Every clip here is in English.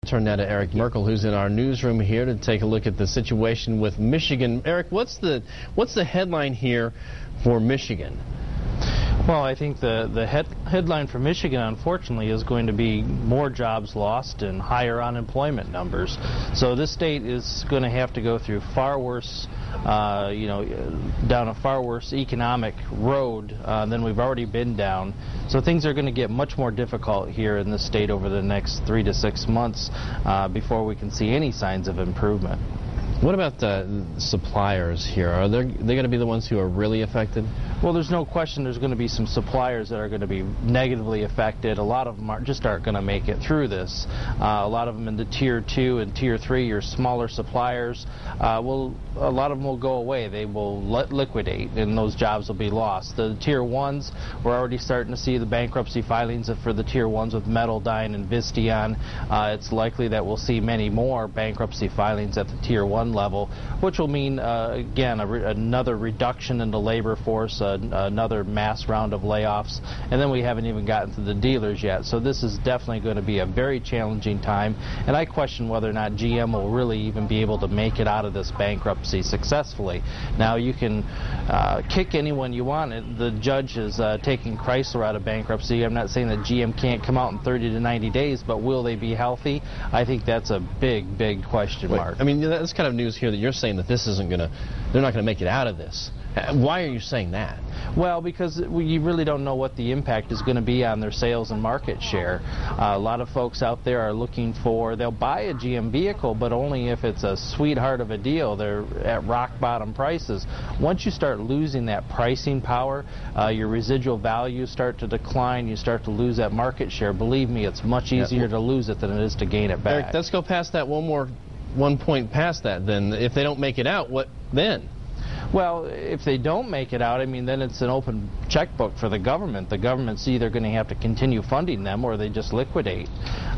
Turn now to Erich Merkle, who's in our newsroom here to take a look at the situation with Michigan. Erich, what's the headline here for Michigan? Well, I think the headline for Michigan, unfortunately, is going to be more jobs lost and higher unemployment numbers. So this state is going to have to go through far worse, down a far worse economic road than we've already been down. So things are going to get much more difficult here in this state over the next 3 to 6 months before we can see any signs of improvement. What about the suppliers here? Are they going to be the ones who are really affected? Well, there's no question there's going to be some suppliers that are going to be negatively affected. A lot of them aren't going to make it through this. A lot of them in the Tier 2 and Tier 3, your smaller suppliers, a lot of them will go away. They will liquidate, and those jobs will be lost. The Tier 1s, we're already starting to see the bankruptcy filings for the Tier 1s with Metaldyne and Visteon. It's likely that we'll see many more bankruptcy filings at the Tier 1 level, which will mean, again, another reduction in the labor force, another mass round of layoffs, and then we haven't even gotten to the dealers yet. So this is definitely going to be a very challenging time, and I question whether or not GM will really even be able to make it out of this bankruptcy successfully. Now, you can kick anyone you want. The judge is taking Chrysler out of bankruptcy. I'm not saying that GM can't come out in 30 to 90 days, but will they be healthy? I think that's a big, big question mark. I mean, that's kind of news here that you're saying that this isn't going to, they're not going to make it out of this. Why are you saying that? Well, because you really don't know what the impact is going to be on their sales and market share. A lot of folks out there are looking they'll buy a GM vehicle, but only if it's a sweetheart of a deal. They're at rock bottom prices. Once you start losing that pricing power, your residual values start to decline, you start to lose that market share. Believe me, it's much easier to lose it than it is to gain it back. Erich, let's go past that one point past that then. If they don't make it out, what then? Well, if they don't make it out, I mean, then it's an open checkbook for the government. The government's either going to have to continue funding them or they just liquidate.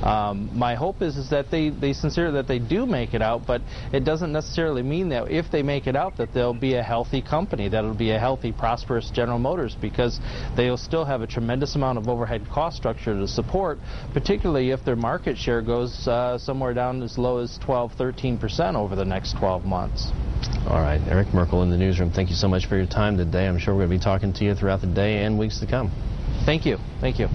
My hope is that they do make it out, but it doesn't necessarily mean that if they make it out that they'll be a healthy company, that it'll be a healthy, prosperous General Motors, because they'll still have a tremendous amount of overhead cost structure to support, particularly if their market share goes somewhere down as low as 12-13% over the next 12 months. All right, Erich Merkle in the newsroom, thank you so much for your time today. I'm sure we're going to be talking to you throughout the day and weeks to come. Thank you. Thank you.